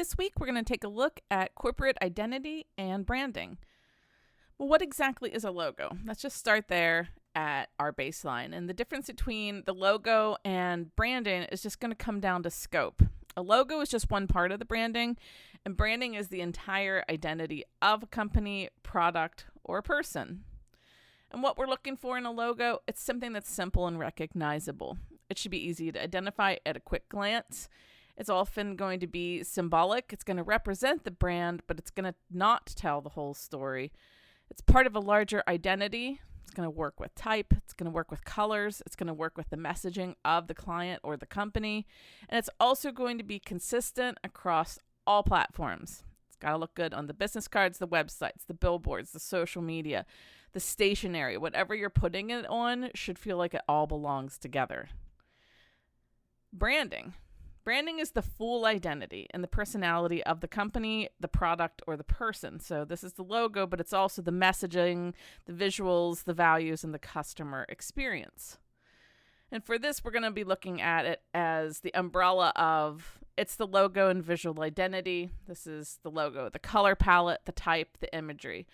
This week, we're going to take a look at corporate identity and branding. Well, what exactly is a logo? Let's just start there at our baseline. And the difference between the logo and branding is just going to come down to scope. A logo is just one part of the branding, and branding is the entire identity of a company, product, or person. And what we're looking for in a logo, it's something that's simple and recognizable. It should be easy to identify at a quick glance. It's often going to be symbolic. It's going to represent the brand, but it's going to not tell the whole story. It's part of a larger identity. It's going to work with type. It's going to work with colors. It's going to work with the messaging of the client or the company. And it's also going to be consistent across all platforms. It's got to look good on the business cards, the websites, the billboards, the social media, the stationery. Whatever you're putting it on should feel like it all belongs together. Branding. Branding is the full identity and the personality of the company, the product, or the person. So this is the logo, but it's also the messaging, the visuals, the values, and the customer experience. And for this, we're going to be looking at it as the umbrella of it's the logo and visual identity. This is the logo, the color palette, the type, the imagery.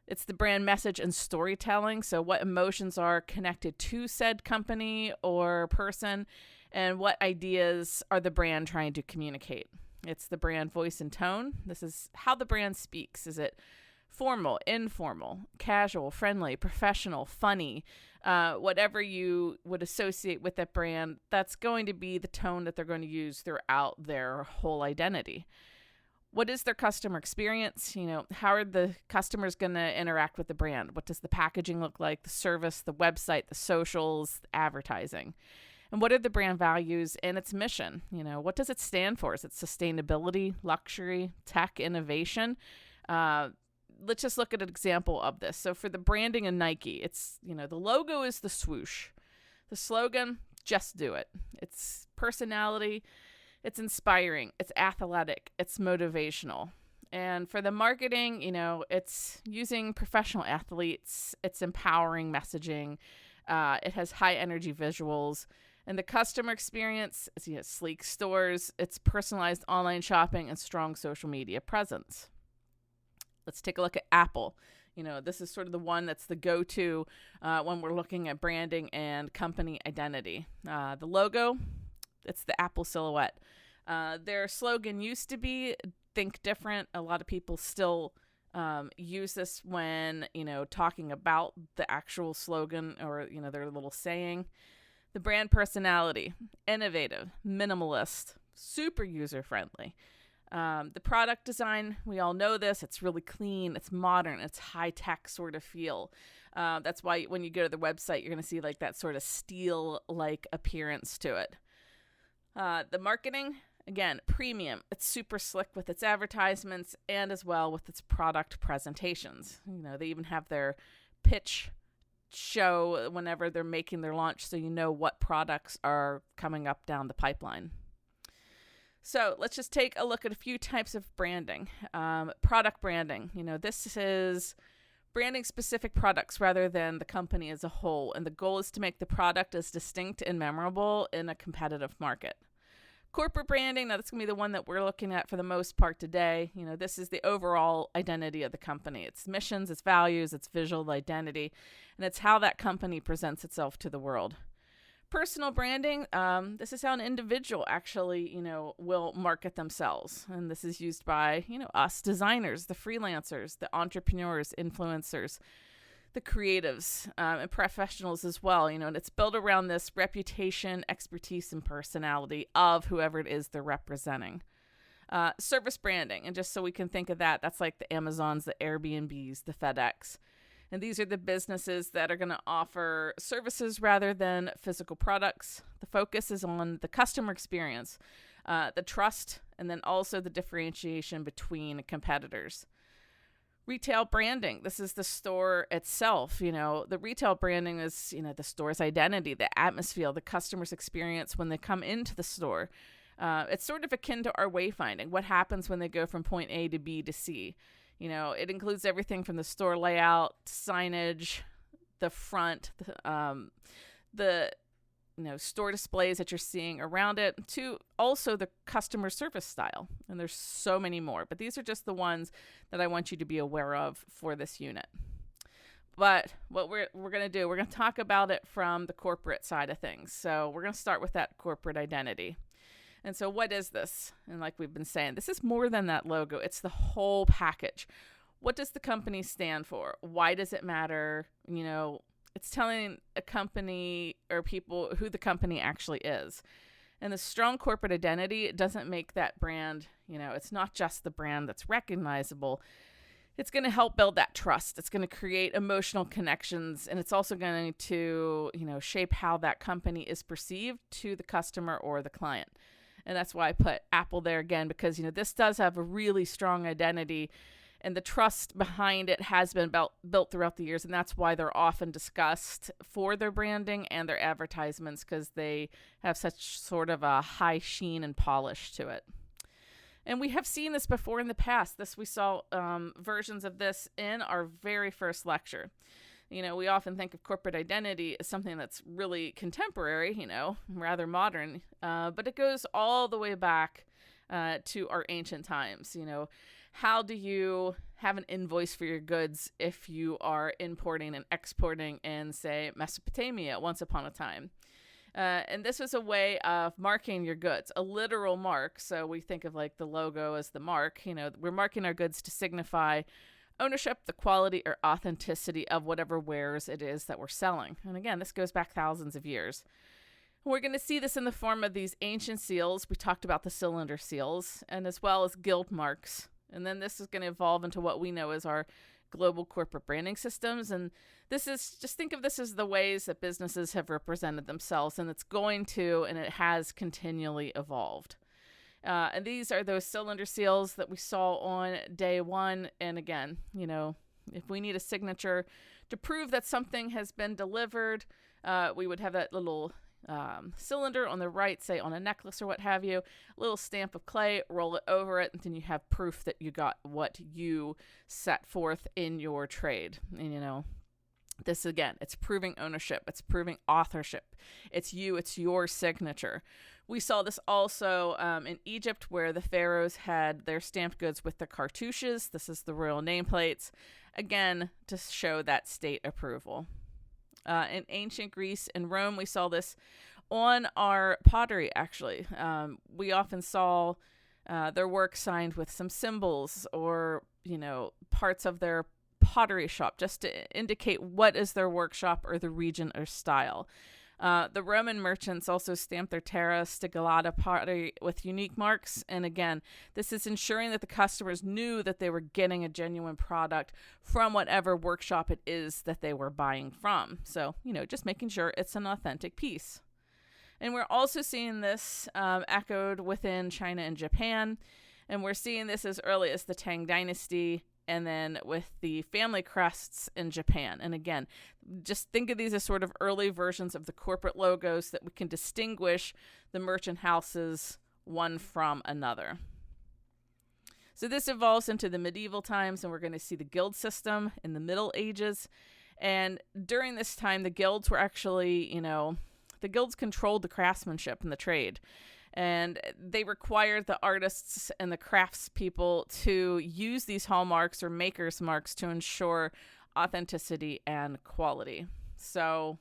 It's the brand message and storytelling. So what emotions are connected to said company or person, and what ideas are the brand trying to communicate. It's the brand voice and tone. This is how the brand speaks. Is it formal, informal, casual, friendly, professional, funny? Whatever you would associate with that brand, that's going to be the tone that they're going to use throughout their whole identity. What is their customer experience? How are the customers going to interact with the brand? What does the packaging look like? The service, the website, the socials, the advertising? And what are the brand values and its mission? What does it stand for? Is it sustainability, luxury, tech, innovation? Let's just look at an example of this. So for the branding in Nike, it's, the logo is the swoosh. The slogan, just do it. It's personality. It's inspiring. It's athletic. It's motivational. And for the marketing, it's using professional athletes. It's empowering messaging. It has high energy visuals. And the customer experience is sleek stores, it's personalized online shopping, and strong social media presence. Let's take a look at Apple. This is sort of the one that's the go-to when we're looking at branding and company identity. The logo, it's the Apple silhouette. Their slogan used to be, think different. A lot of people still use this when, talking about the actual slogan or, their little saying. The brand personality, innovative, minimalist, super user-friendly. The product design, we all know this. It's really clean. It's modern. It's high-tech sort of feel. That's why when you go to the website, you're going to see like that sort of steel-like appearance to it. The marketing, again, premium. It's super slick with its advertisements and as well with its product presentations. They even have their pitch show whenever they're making their launch so what products are coming up down the pipeline. So let's just take a look at a few types of branding. Product branding, this is branding specific products rather than the company as a whole, and the goal is to make the product as distinct and memorable in a competitive market. Corporate branding, now that's going to be the one that we're looking at for the most part today. This is the overall identity of the company. Its missions, its values, its visual identity, and it's how that company presents itself to the world. Personal branding, this is how an individual actually, will market themselves. And this is used by, us designers, the freelancers, the entrepreneurs, influencers, the creatives, and professionals as well, and it's built around this reputation, expertise, and personality of whoever it is they're representing. Service branding, and just so we can think of that, that's like the Amazons, the Airbnbs, the FedEx. And these are the businesses that are going to offer services rather than physical products. The focus is on the customer experience, the trust, and then also the differentiation between competitors. Retail branding, this is the store itself. The retail branding is, the store's identity, the atmosphere, the customer's experience when they come into the store. It's sort of akin to our wayfinding. What happens when they go from point A to B to C? It includes everything from the store layout, signage, the front, the store displays that you're seeing around it, to also the customer service style. And there's so many more, but these are just the ones that I want you to be aware of for this unit. But what we're going to do, we're going to talk about it from the corporate side of things. So we're going to start with that corporate identity. And so what is this? And like we've been saying, this is more than that logo. It's the whole package. What does the company stand for? Why does it matter? It's telling a company or people who the company actually is. And the strong corporate identity doesn't make that brand, it's not just the brand that's recognizable. It's going to help build that trust. It's going to create emotional connections, and it's also going to, shape how that company is perceived to the customer or the client. And that's why I put Apple there again, because, this does have a really strong identity, and the trust behind it has been built throughout the years. And that's why they're often discussed for their branding and their advertisements, because they have such sort of a high sheen and polish to it. And we have seen this before in the past. We saw versions of this in our very first lecture. We often think of corporate identity as something that's really contemporary, rather modern, but it goes all the way back to our ancient times. How do you have an invoice for your goods if you are importing and exporting in, say, Mesopotamia once upon a time? And this was a way of marking your goods, a literal mark. So we think of like the logo as the mark. We're marking our goods to signify ownership, the quality or authenticity of whatever wares it is that we're selling. And again, this goes back thousands of years. We're going to see this in the form of these ancient seals. We talked about the cylinder seals, and as well as guild marks. And then this is going to evolve into what we know as our global corporate branding systems. And this is, just think of this as the ways that businesses have represented themselves, and it has continually evolved. And these are those cylinder seals that we saw on day one. And again, if we need a signature to prove that something has been delivered, we would have that little cylinder on the right, say on a necklace or what have you, a little stamp of clay, roll it over it, and then you have proof that you got what you set forth in your trade. And this again, it's proving ownership, it's proving authorship, it's your signature. We saw this also in Egypt, where the pharaohs had their stamped goods with the cartouches. This is the royal nameplates, again to show that state approval. In ancient Greece and Rome, we saw this on our pottery, actually. We often saw their work signed with some symbols or, parts of their pottery shop, just to indicate what is their workshop or the region or style. The Roman merchants also stamped their terra stigmata pottery with unique marks. And again, this is ensuring that the customers knew that they were getting a genuine product from whatever workshop it is that they were buying from. So, just making sure it's an authentic piece. And we're also seeing this echoed within China and Japan. And we're seeing this as early as the Tang Dynasty, and then with the family crests in Japan. And again, just think of these as sort of early versions of the corporate logos that we can distinguish the merchant houses one from another. So this evolves into the medieval times, and we're going to see the guild system in the Middle Ages. And during this time, the guilds were actually, the guilds controlled the craftsmanship and the trade. And they required the artists and the craftspeople to use these hallmarks or maker's marks to ensure authenticity and quality. So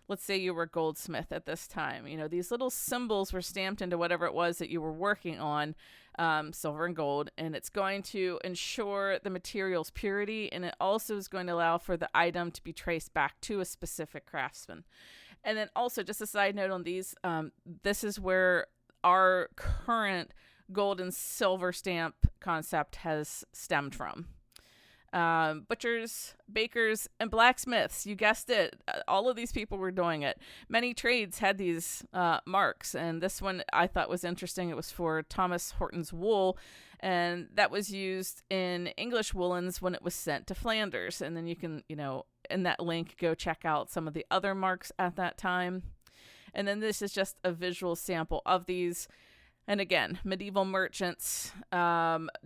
let's say you were a goldsmith at this time. These little symbols were stamped into whatever it was that you were working on, silver and gold, and it's going to ensure the material's purity, and it also is going to allow for the item to be traced back to a specific craftsman. And then also, just a side note on these, this is where our current gold and silver stamp concept has stemmed from. Butchers, bakers, and blacksmiths, you guessed it, all of these people were doing it. Many trades had these marks, and this one I thought was interesting. It was for Thomas Horton's wool, and that was used in English woolens when it was sent to Flanders. And then you can, in that link, go check out some of the other marks at that time. And then this is just a visual sample of these. And again, medieval merchants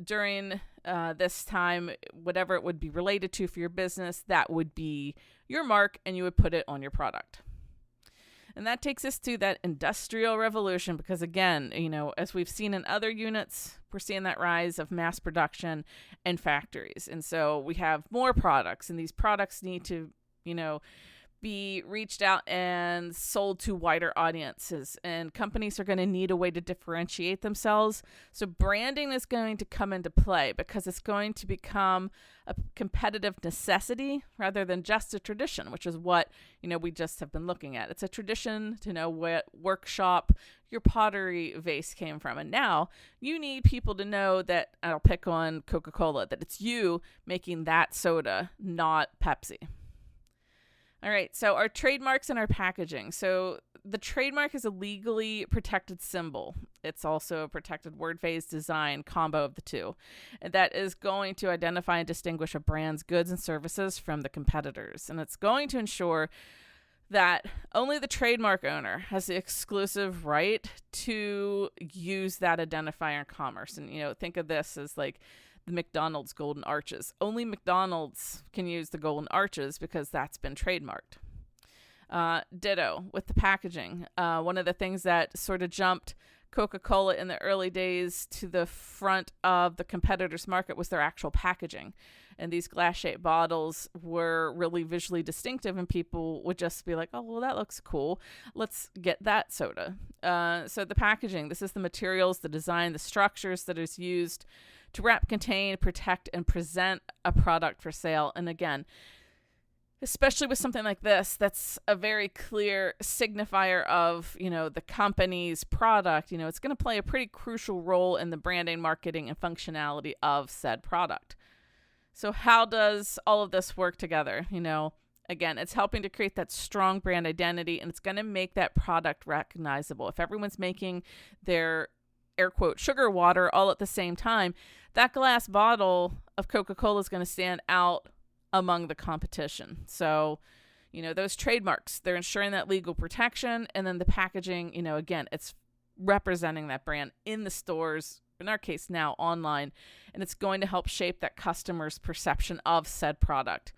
during this time, whatever it would be related to for your business, that would be your mark, and you would put it on your product. And that takes us to that industrial revolution because, again, as we've seen in other units, we're seeing that rise of mass production and factories. And so we have more products, and these products need to, be reached out and sold to wider audiences. And companies are going to need a way to differentiate themselves. So branding is going to come into play because it's going to become a competitive necessity rather than just a tradition, which is what, we just have been looking at. It's a tradition to know what workshop your pottery vase came from. And now you need people to know that, I'll pick on Coca-Cola, that it's you making that soda, not Pepsi. All right, so our trademarks and our packaging. So the trademark is a legally protected symbol. It's also a protected word phase design combo of the two. And that is going to identify and distinguish a brand's goods and services from the competitors. And it's going to ensure that only the trademark owner has the exclusive right to use that identifier in commerce. And, think of this as like the McDonald's golden arches. Only McDonald's can use the golden arches because that's been trademarked. Ditto with the packaging. One of the things that sort of jumped Coca-Cola in the early days to the front of the competitors' market was their actual packaging. And these glass-shaped bottles were really visually distinctive, and people would just be like, oh, well, that looks cool. Let's get that soda. So the packaging, this is the materials, the design, the structures that is used to wrap, contain, protect, and present a product for sale. And again, especially with something like this, that's a very clear signifier of, the company's product. It's going to play a pretty crucial role in the branding, marketing, and functionality of said product. So how does all of this work together? Again, it's helping to create that strong brand identity, and it's going to make that product recognizable. If everyone's making their air quote sugar water all at the same time, that glass bottle of Coca-Cola is going to stand out among the competition. So, those trademarks, they're ensuring that legal protection, and then the packaging, again, it's representing that brand in the stores, in our case now online, and it's going to help shape that customer's perception of said product.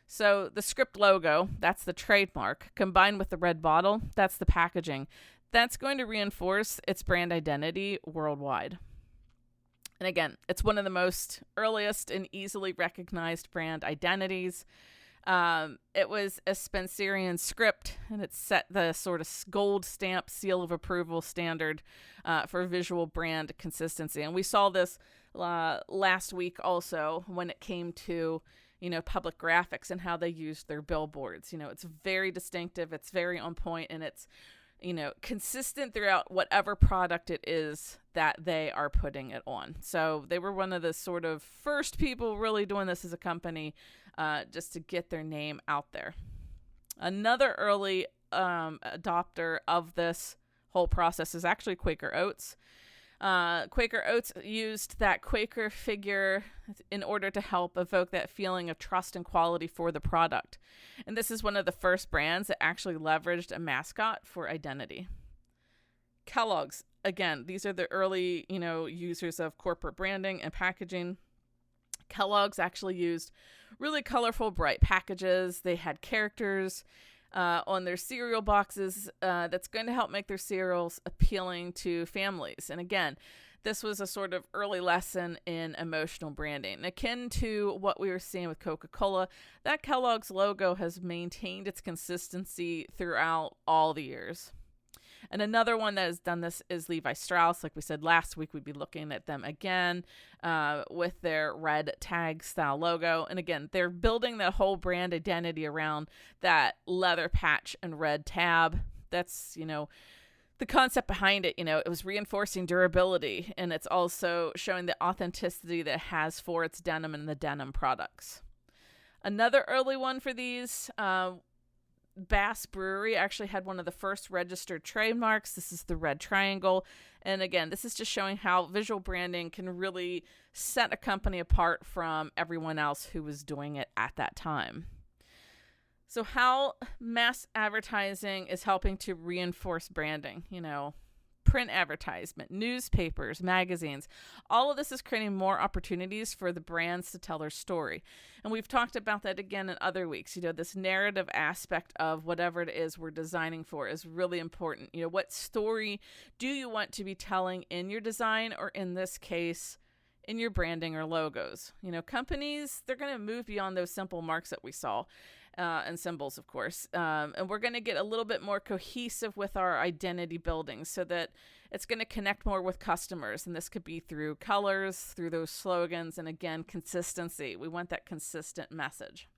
So the script logo, that's the trademark, combined with the red bottle, that's the packaging. That's going to reinforce its brand identity worldwide. And again, it's one of the most earliest and easily recognized brand identities. It was a Spencerian script, and it set the sort of gold stamp seal of approval standard for visual brand consistency. And we saw this last week also when it came to, public graphics and how they used their billboards. It's very distinctive, it's very on point, and it's consistent throughout whatever product it is that they are putting it on. So they were one of the sort of first people really doing this as a company, just to get their name out there. Another early adopter of this whole process is actually Quaker Oats. Quaker Oats used that Quaker figure in order to help evoke that feeling of trust and quality for the product. And this is one of the first brands that actually leveraged a mascot for identity. Kellogg's, again, these are the early, users of corporate branding and packaging. Kellogg's actually used really colorful, bright packages. They had characters on their cereal boxes that's going to help make their cereals appealing to families. And again, this was a sort of early lesson in emotional branding. Akin to what we were seeing with Coca-Cola, that Kellogg's logo has maintained its consistency throughout all the years. And another one that has done this is Levi Strauss. Like we said last week, we'd be looking at them again with their red tag style logo. And again, they're building that whole brand identity around that leather patch and red tab. That's, the concept behind it. It was reinforcing durability, and it's also showing the authenticity that it has for its denim and the denim products. Another early one for these, Bass Brewery actually had one of the first registered trademarks. This is the red triangle. And again, this is just showing how visual branding can really set a company apart from everyone else who was doing it at that time. So how mass advertising is helping to reinforce branding, print advertisement, newspapers, magazines. All of this is creating more opportunities for the brands to tell their story. And we've talked about that again in other weeks. This narrative aspect of whatever it is we're designing for is really important. What story do you want to be telling in your design, or in this case, in your branding or logos? Companies, they're going to move beyond those simple marks that we saw. And symbols, of course. And we're going to get a little bit more cohesive with our identity building so that it's going to connect more with customers. And this could be through colors, through those slogans, and again, consistency. We want that consistent message.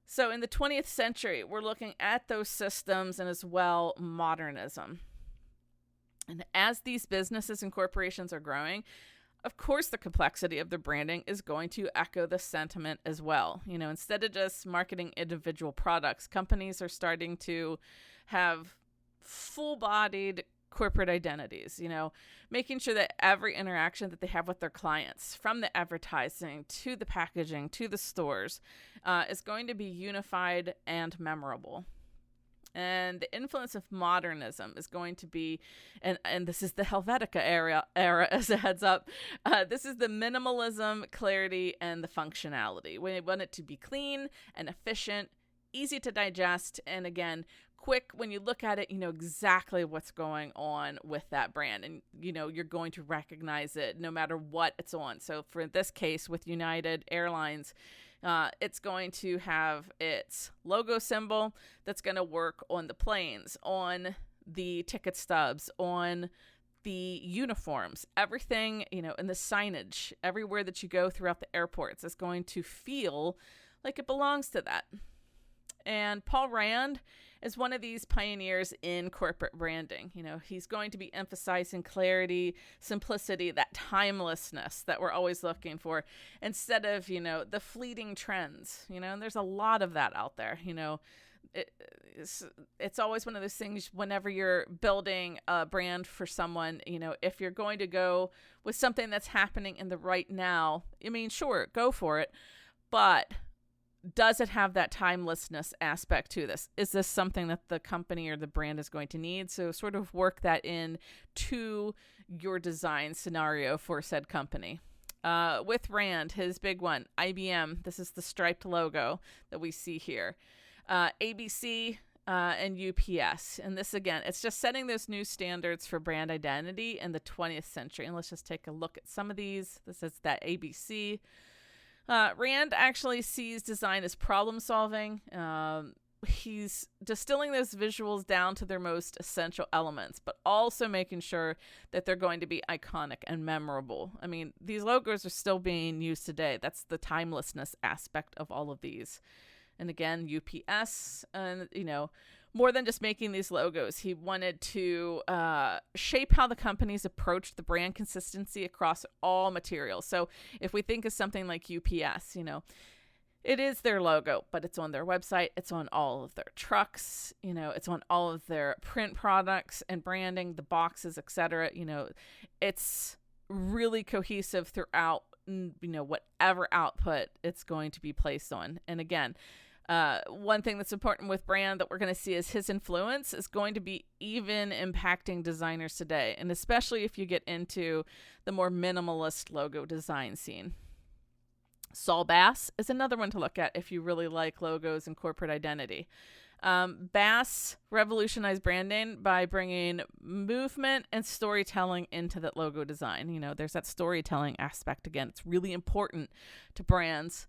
So in the 20th century, we're looking at those systems and as well modernism. And as these businesses and corporations are growing, of course, the complexity of the branding is going to echo the sentiment as well. Instead of just marketing individual products, companies are starting to have full-bodied corporate identities, making sure that every interaction that they have with their clients, from the advertising to the packaging to the stores, is going to be unified and memorable. And the influence of modernism is going to be, and this is the Helvetica era as a heads up, this is the minimalism, clarity, and the functionality. We want it to be clean and efficient, easy to digest, and again, quick. When you look at it, you know exactly what's going on with that brand, and you're going to recognize it no matter what it's on. So for this case with United Airlines, it's going to have its logo symbol that's going to work on the planes, on the ticket stubs, on the uniforms, everything, in the signage, everywhere that you go throughout the airports is going to feel like it belongs to that. And Paul Rand is one of these pioneers in corporate branding. He's going to be emphasizing clarity, simplicity, that timelessness that we're always looking for, instead of, the fleeting trends, and there's a lot of that out there. It's always one of those things whenever you're building a brand for someone, if you're going to go with something that's happening in the right now, sure, go for it. But does it have that timelessness aspect to this? Is this something that the company or the brand is going to need? So sort of work that in to your design scenario for said company. With Rand, his big one, IBM, this is the striped logo that we see here. ABC and UPS. And this, again, it's just setting those new standards for brand identity in the 20th century. And let's just take a look at some of these. This is that ABC. Rand actually sees design as problem solving. He's distilling those visuals down to their most essential elements, but also making sure that they're going to be iconic and memorable. These logos are still being used today. That's the timelessness aspect of all of these. And again, UPS, and more than just making these logos, he wanted to shape how the companies approach the brand consistency across all materials. So if we think of something like UPS, it is their logo, but it's on their website, it's on all of their trucks, it's on all of their print products and branding, the boxes, etc. It's really cohesive throughout, whatever output it's going to be placed on. And again, one thing that's important with Brand that we're going to see is his influence is going to be even impacting designers today, and especially if you get into the more minimalist logo design scene. Saul Bass is another one to look at if you really like logos and corporate identity. Bass revolutionized branding by bringing movement and storytelling into that logo design. There's that storytelling aspect again. It's really important to brands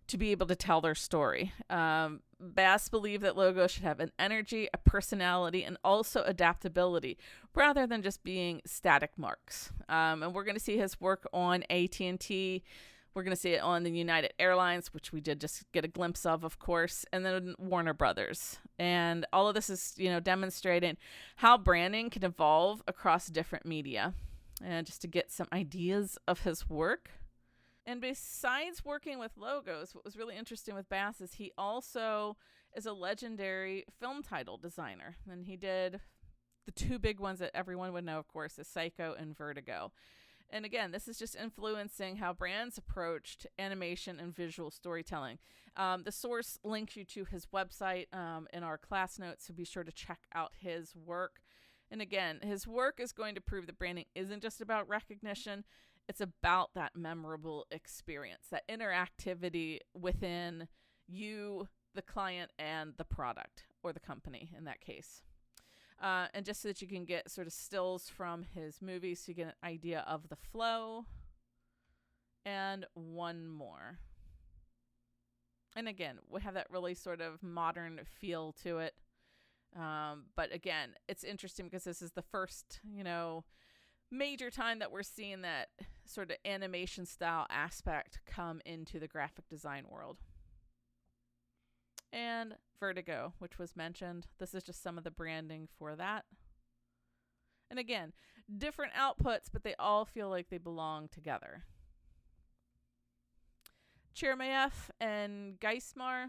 to be able to tell their story. Bass believed that logos should have an energy, a personality, and also adaptability, rather than just being static marks. And we're going to see his work on AT&T. We're going to see it on the United Airlines, which we did just get a glimpse of course, and then Warner Brothers. And all of this is, demonstrating how branding can evolve across different media. And just to get some ideas of his work. And besides working with logos, what was really interesting with Bass is he also is a legendary film title designer. And he did the two big ones that everyone would know, of course, is Psycho and Vertigo. And again, this is just influencing how brands approached animation and visual storytelling. The source links you to his website in our class notes, so be sure to check out his work. And again, his work is going to prove that branding isn't just about recognition, it's about that memorable experience, that interactivity within you, the client, and the product, or the company in that case. And just so that you can get sort of stills from his movies so you get an idea of the flow. And one more. And again, we have that really sort of modern feel to it. But again, it's interesting because this is the first, major time that we're seeing that sort of animation style aspect come into the graphic design world. And Vertigo, which was mentioned. This is just some of the branding for that. And again, different outputs, but they all feel like they belong together. Chermayeff and Geismar,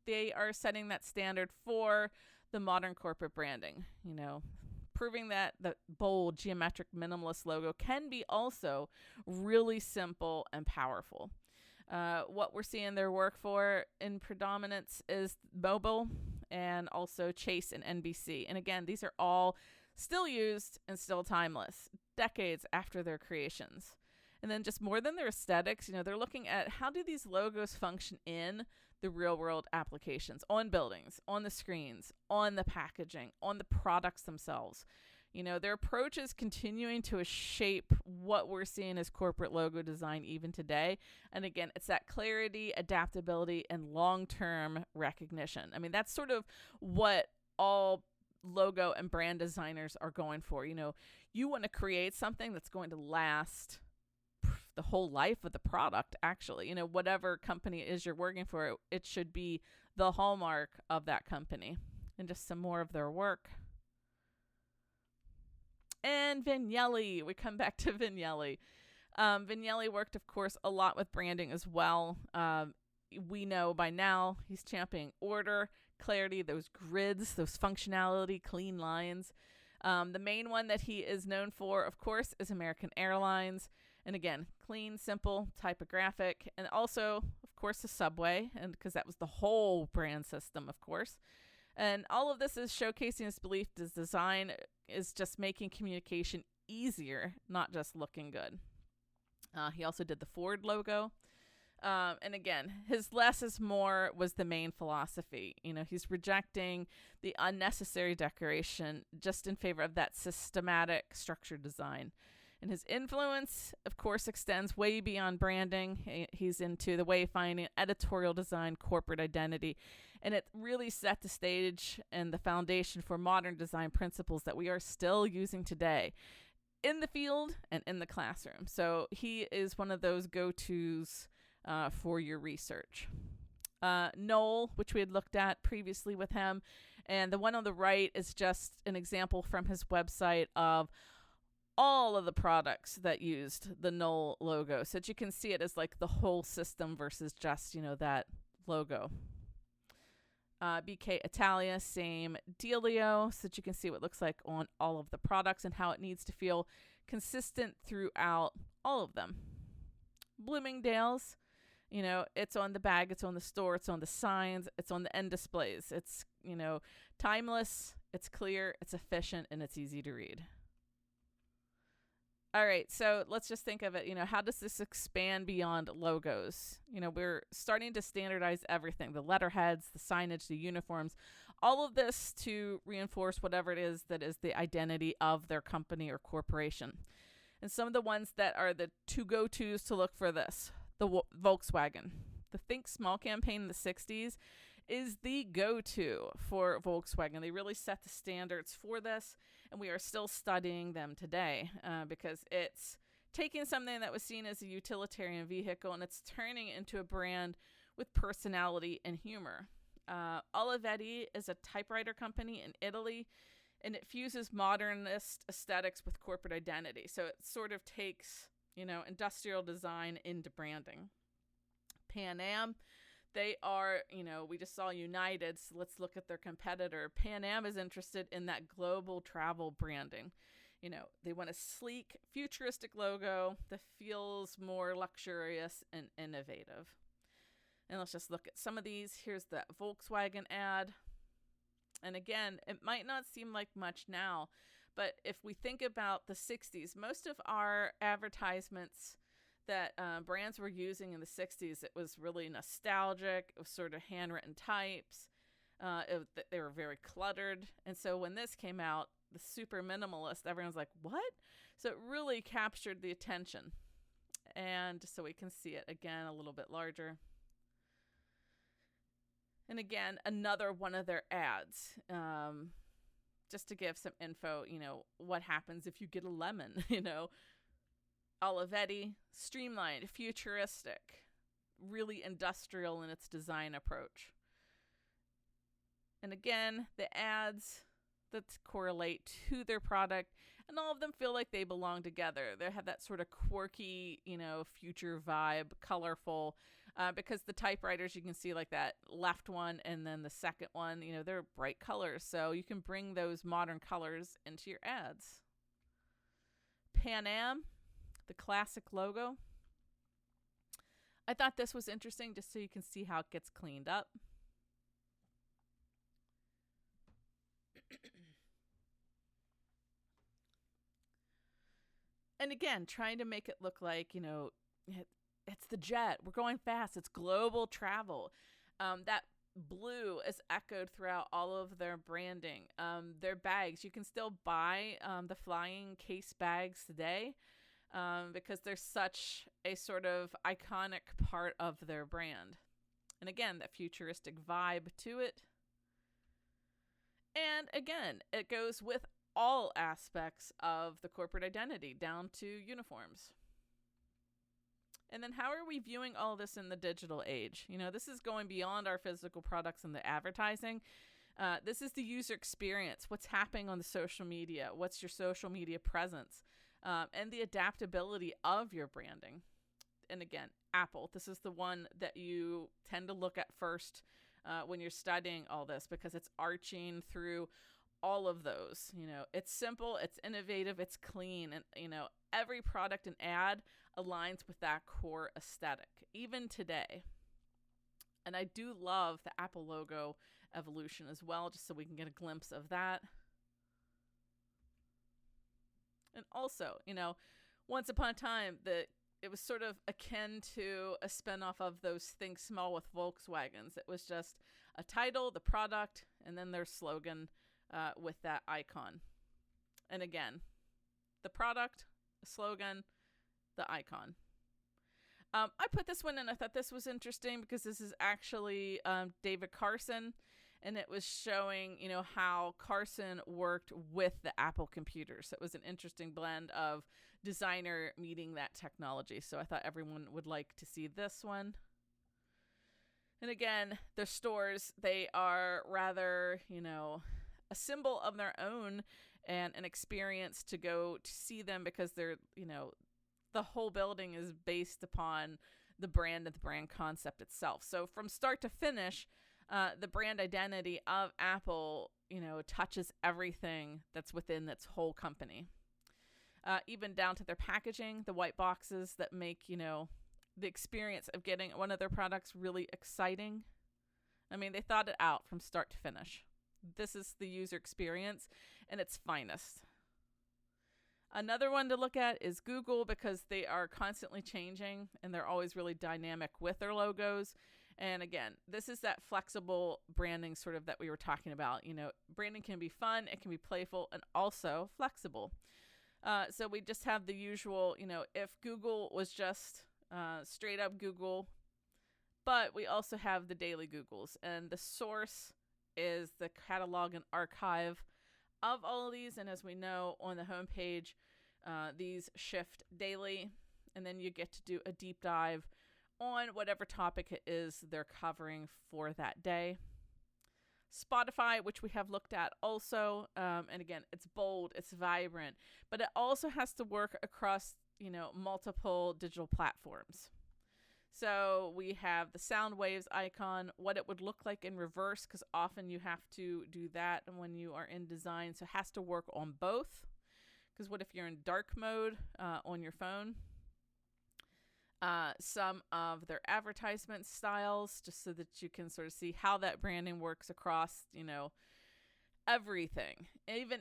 they are setting that standard for the modern corporate branding, proving that the bold, geometric, minimalist logo can be also really simple and powerful. What we're seeing their work for in predominance is mobile and also Chase and NBC. And again, these are all still used and still timeless, decades after their creations. And then just more than their aesthetics, they're looking at how do these logos function in the real world applications, on buildings, on the screens, on the packaging, on the products themselves. Their approach is continuing to shape what we're seeing as corporate logo design even today. And again, it's that clarity, adaptability, and long-term recognition. I mean, that's sort of what all logo and brand designers are going for. You want to create something that's going to last the whole life of the product, actually. Whatever company it is you're working for, it should be the hallmark of that company. And just some more of their work. And Vignelli. We come back to Vignelli. Vignelli worked, of course, a lot with branding as well. We know by now he's championing order, clarity, those grids, those functionality, clean lines. The main one that he is known for, of course, is American Airlines. And again, clean, simple, typographic, and also, of course, the subway, and because that was the whole brand system, of course. And all of this is showcasing his belief that design is just making communication easier, not just looking good. He also did the Ford logo. And again, his less is more was the main philosophy. He's rejecting the unnecessary decoration just in favor of that systematic, structured design. And his influence, of course, extends way beyond branding. He's into the wayfinding, editorial design, corporate identity. And it really set the stage and the foundation for modern design principles that we are still using today in the field and in the classroom. So he is one of those go-tos for your research. Knoll, which we had looked at previously with him. And the one on the right is just an example from his website of all of the products that used the Knoll logo, so that you can see it as like the whole system versus just, that logo. BK Italia, same dealio, so that you can see what it looks like on all of the products and how it needs to feel consistent throughout all of them. Bloomingdale's, it's on the bag, it's on the store, it's on the signs, it's on the end displays. It's, timeless, it's clear, it's efficient, and it's easy to read. All right, so let's just think of it, how does this expand beyond logos? We're starting to standardize everything, the letterheads, the signage, the uniforms, all of this to reinforce whatever it is that is the identity of their company or corporation. And some of the ones that are the two go-tos to look for this, the Volkswagen. The Think Small campaign in the 60s is the go-to for Volkswagen. They really set the standards for this, and we are still studying them today because it's taking something that was seen as a utilitarian vehicle and it's turning it into a brand with personality and humor. Olivetti is a typewriter company in Italy, and it fuses modernist aesthetics with corporate identity. So it sort of takes, industrial design into branding. Pan Am, they are, we just saw United, so let's look at their competitor. Pan Am is interested in that global travel branding. They want a sleek, futuristic logo that feels more luxurious and innovative. And let's just look at some of these. Here's the Volkswagen ad. And again, it might not seem like much now, But if we think about the 60s, most of our advertisements that brands were using in the 60s, it was really nostalgic. It was sort of handwritten types. They were very cluttered. And so when this came out, the super minimalist, everyone's like, what? So it really captured the attention. And so we can see it again a little bit larger. And again, another one of their ads. Just to give some info, what happens if you get a lemon, Olivetti, streamlined, futuristic, really industrial in its design approach. And again, the ads that correlate to their product, and all of them feel like they belong together. They have that sort of quirky, future vibe, colorful, because the typewriters, you can see like that left one and then the second one, they're bright colors. So you can bring those modern colors into your ads. Pan Am, the classic logo. I thought this was interesting just so you can see how it gets cleaned up. And again, trying to make it look like, it's the jet. We're going fast. It's global travel. That blue is echoed throughout all of their branding. Their bags, you can still buy the flying case bags today because they're such a sort of iconic part of their brand. And again, that futuristic vibe to it. And again, it goes with all aspects of the corporate identity down to uniforms. And then how are we viewing all this in the digital age? This is going beyond our physical products and the advertising. This is the user experience. What's happening on the social media? What's your social media presence? And the adaptability of your branding. And again, Apple. This is the one that you tend to look at first when you're studying all this because it's arching through all of those. It's simple, it's innovative, it's clean, and every product and ad aligns with that core aesthetic, even today. And I do love the Apple logo evolution as well, just so we can get a glimpse of that. And also, once upon a time, it was sort of akin to a spinoff of those Think Small with Volkswagens. It was just a title, the product, and then their slogan with that icon. And again, the product, the slogan, the icon. I put this one in. I thought this was interesting because this is actually David Carson, and it was showing, how Carson worked with the Apple computers. So it was an interesting blend of designer meeting that technology. So I thought everyone would like to see this one. And again, the stores, they are rather, a symbol of their own and an experience to go to see them because they're, the whole building is based upon the brand and the brand concept itself. So from start to finish, the brand identity of Apple, touches everything that's within its whole company. Even down to their packaging, the white boxes that make, the experience of getting one of their products really exciting. I mean, they thought it out from start to finish. This is the user experience in its finest. Another one to look at is Google because they are constantly changing and they're always really dynamic with their logos. And again, this is that flexible branding sort of that we were talking about. Branding can be fun, it can be playful, and also flexible. So we just have the usual, if Google was just straight up Google, but we also have the daily Googles, and the source is the catalog and archive of all of these. And as we know on the homepage, these shift daily, and then you get to do a deep dive on whatever topic it is they're covering for that day. Spotify, which we have looked at also, and again, it's bold, it's vibrant, but it also has to work across, multiple digital platforms. So we have the sound waves icon, what it would look like in reverse, because often you have to do that when you are in design. So it has to work on both. Because what if you're in dark mode on your phone? Some of their advertisement styles, just so that you can sort of see how that branding works across, everything, even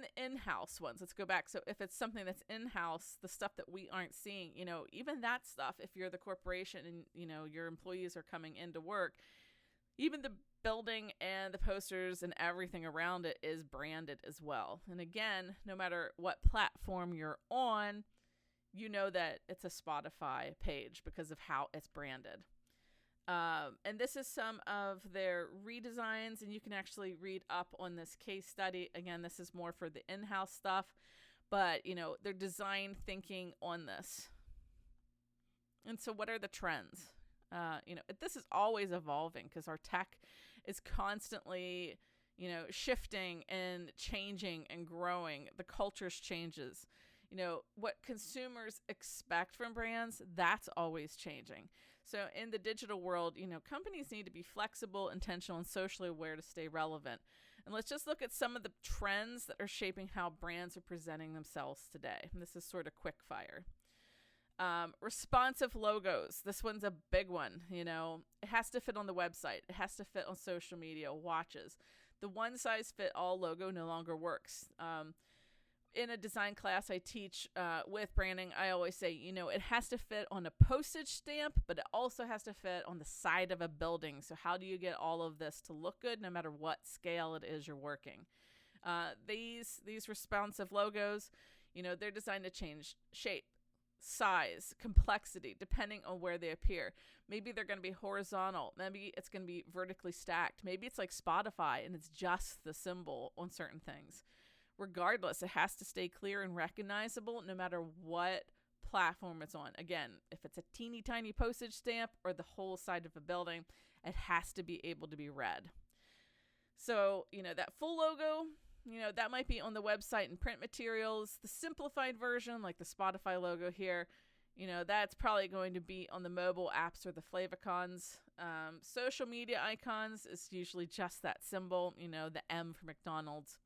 the in-house ones. Let's go back. So if it's something that's in-house, the stuff that we aren't seeing, even that stuff, if you're the corporation and your employees are coming into work, even the building and the posters and everything around it is branded as well. And again, no matter what platform you're on, that it's a Spotify page because of how it's branded. And this is some of their redesigns, and you can actually read up on this case study. Again, this is more for the in-house stuff, but their design thinking on this. And so what are the trends? This is always evolving because our tech is constantly, shifting and changing and growing. The culture changes. What consumers expect from brands, that's always changing. So in the digital world, companies need to be flexible, intentional, and socially aware to stay relevant. And let's just look at some of the trends that are shaping how brands are presenting themselves today. And this is sort of quick fire. Responsive logos. This one's a big one. It has to fit on the website. It has to fit on social media, watches. The one size fit all logo no longer works. In a design class I teach with branding, I always say, it has to fit on a postage stamp, but it also has to fit on the side of a building. So how do you get all of this to look good no matter what scale it is you're working? These responsive logos, they're designed to change shape, size, complexity, depending on where they appear. Maybe they're going to be horizontal. Maybe it's going to be vertically stacked. Maybe it's like Spotify and it's just the symbol on certain things. Regardless, it has to stay clear and recognizable no matter what platform it's on. Again, if it's a teeny tiny postage stamp or the whole side of a building, it has to be able to be read. So, that full logo, that might be on the website and print materials. The simplified version, like the Spotify logo here, that's probably going to be on the mobile apps or the favicons. Social media icons is usually just that symbol, the M for McDonald's.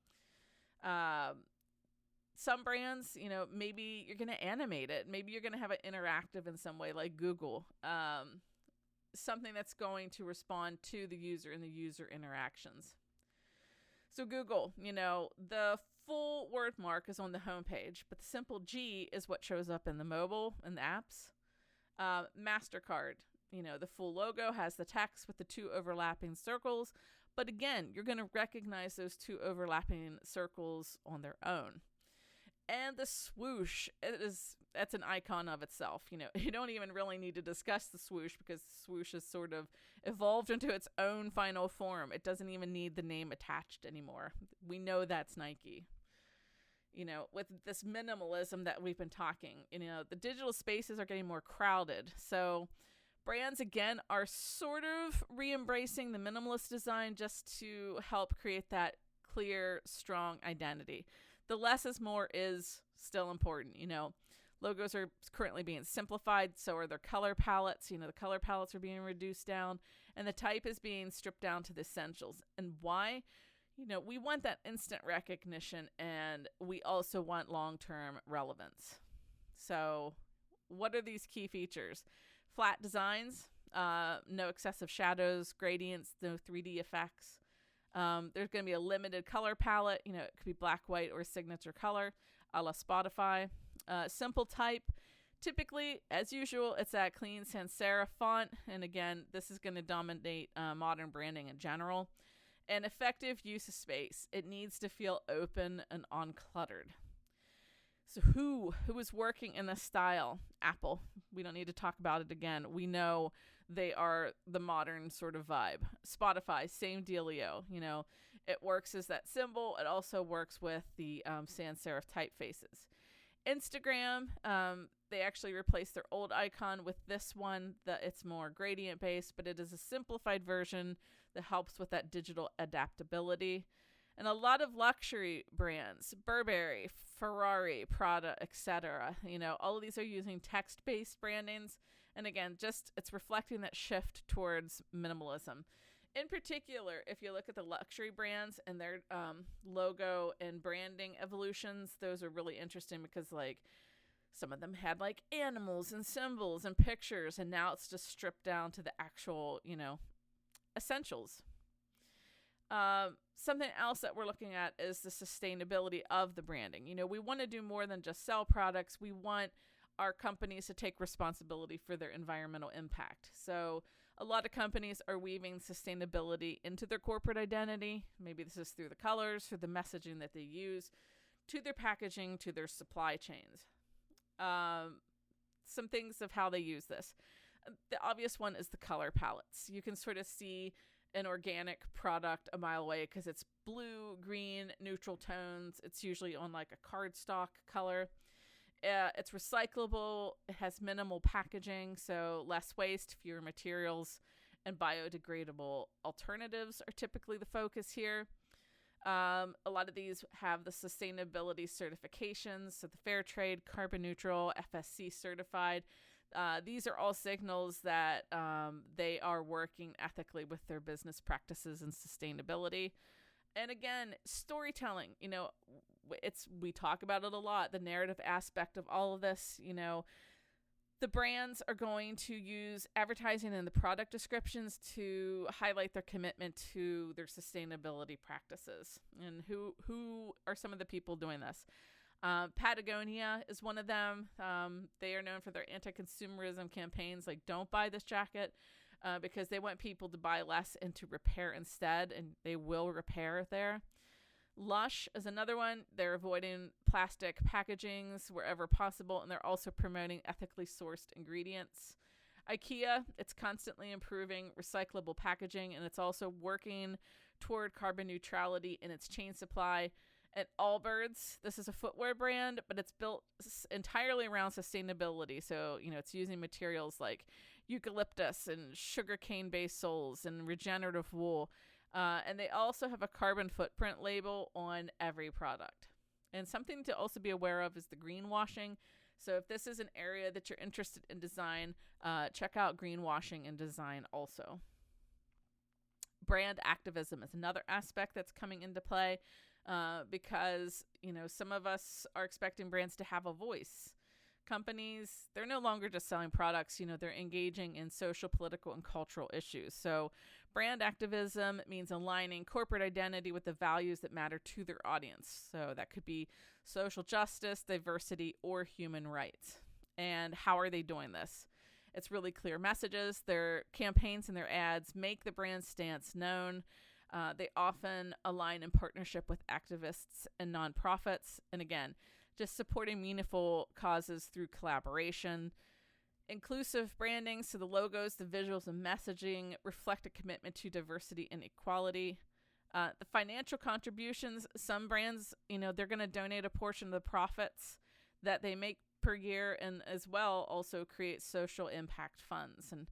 Some brands, maybe you're going to animate it. Maybe you're going to have it interactive in some way, like Google. Something that's going to respond to the user and the user interactions. So Google, the full word mark is on the homepage, but the simple G is what shows up in the mobile and the apps. MasterCard, the full logo has the text with the two overlapping circles. But again, you're going to recognize those two overlapping circles on their own. And the swoosh, that's an icon of itself. You don't even really need to discuss the swoosh because the swoosh has sort of evolved into its own final form. It doesn't even need the name attached anymore. We know that's Nike. With this minimalism that we've been talking, the digital spaces are getting more crowded. So brands, again, are sort of re-embracing the minimalist design just to help create that clear, strong identity. The less is more is still important. Logos are currently being simplified, so are their color palettes. The color palettes are being reduced down, and the type is being stripped down to the essentials. And why? We want that instant recognition, and we also want long-term relevance. So what are these key features? Flat designs, no excessive shadows, gradients, no 3D effects. There's going to be a limited color palette. It could be black, white, or signature color, a la Spotify. Simple type. Typically, as usual, it's that clean sans serif font. And again, this is going to dominate modern branding in general. And effective use of space. It needs to feel open and uncluttered. So who is working in this style? Apple. We don't need to talk about it again. We know they are the modern sort of vibe. Spotify, same dealio. It works as that symbol. It also works with the sans serif typefaces. Instagram, they actually replaced their old icon with this one. It's more gradient based, but it is a simplified version that helps with that digital adaptability. And a lot of luxury brands, Burberry, Ferrari, Prada, etc. All of these are using text-based brandings. And again, it's reflecting that shift towards minimalism. In particular, if you look at the luxury brands and their logo and branding evolutions, those are really interesting because some of them had animals and symbols and pictures, and now it's just stripped down to the actual, essentials. Something else that we're looking at is the sustainability of the branding. We want to do more than just sell products. We want our companies to take responsibility for their environmental impact. So a lot of companies are weaving sustainability into their corporate identity. Maybe this is through the colors, through the messaging that they use, to their packaging, to their supply chains. Some things of how they use this. The obvious one is the color palettes. You can sort of see an organic product a mile away because it's blue, green, neutral tones. It's usually on like a cardstock color. It's recyclable. It has minimal packaging, so less waste, fewer materials, and biodegradable alternatives are typically the focus here. A lot of these have the sustainability certifications, so the fair trade, carbon neutral, FSC certified. These are all signals that they are working ethically with their business practices and sustainability. And again, storytelling, we talk about it a lot, the narrative aspect of all of this. The brands are going to use advertising and the product descriptions to highlight their commitment to their sustainability practices. And who are some of the people doing this? Patagonia is one of them. They are known for their anti-consumerism campaigns, like don't buy this jacket, because they want people to buy less and to repair instead, and they will repair there. Lush is another one. They're avoiding plastic packagings wherever possible, and they're also promoting ethically sourced ingredients. IKEA, it's constantly improving recyclable packaging, and it's also working toward carbon neutrality in its chain supply. And Allbirds, this is a footwear brand, but it's built entirely around sustainability. So, it's using materials like eucalyptus and sugarcane-based soles and regenerative wool. And they also have a carbon footprint label on every product. And something to also be aware of is the greenwashing. So if this is an area that you're interested in design, check out greenwashing in design also. Brand activism is another aspect that's coming into play. Because, some of us are expecting brands to have a voice. Companies, they're no longer just selling products, they're engaging in social, political, and cultural issues. So brand activism means aligning corporate identity with the values that matter to their audience. So that could be social justice, diversity, or human rights. And how are they doing this? It's really clear messages. Their campaigns and their ads make the brand stance known. They often align in partnership with activists and nonprofits. And again, just supporting meaningful causes through collaboration. Inclusive branding, so the logos, the visuals, and messaging reflect a commitment to diversity and equality. The financial contributions, some brands, they're going to donate a portion of the profits that they make per year, and as well also create social impact funds. And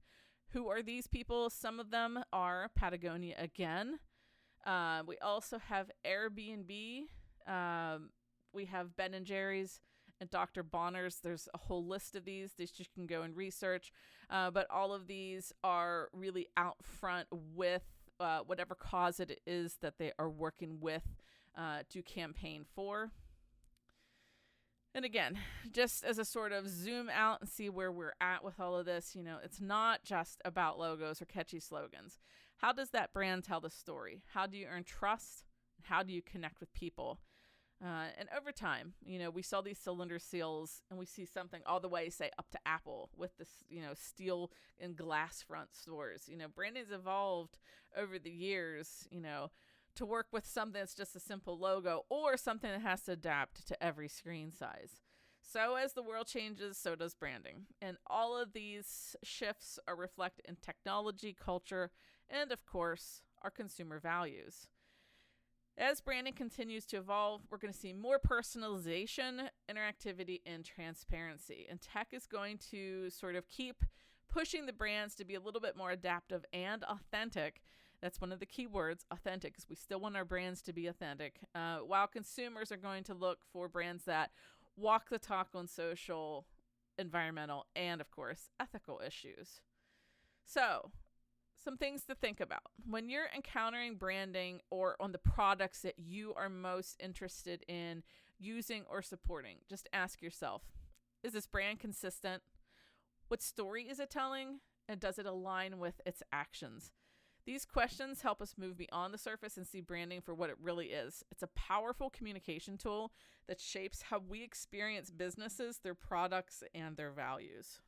who are these people? Some of them are Patagonia again. We also have Airbnb. We have Ben & Jerry's and Dr. Bonner's. There's a whole list of these that you can go and research. But all of these are really out front with whatever cause it is that they are working with to campaign for. And again, just as a sort of zoom out and see where we're at with all of this, it's not just about logos or catchy slogans. How does that brand tell the story? How do you earn trust? How do you connect with people? And over time, we saw these cylinder seals, and we see something all the way, say, up to Apple with this, steel and glass front stores. Branding's evolved over the years, to work with something that's just a simple logo or something that has to adapt to every screen size. So as the world changes, so does branding. And all of these shifts are reflected in technology, culture, and of course, our consumer values. As branding continues to evolve, we're going to see more personalization, interactivity, and transparency. And tech is going to sort of keep pushing the brands to be a little bit more adaptive and authentic. That's one of the key words, authentic, because we still want our brands to be authentic, while consumers are going to look for brands that walk the talk on social, environmental, and, of course, ethical issues. So, some things to think about. When you're encountering branding or on the products that you are most interested in using or supporting, just ask yourself, is this brand consistent? What story is it telling? And does it align with its actions? These questions help us move beyond the surface and see branding for what it really is. It's a powerful communication tool that shapes how we experience businesses, their products, and their values.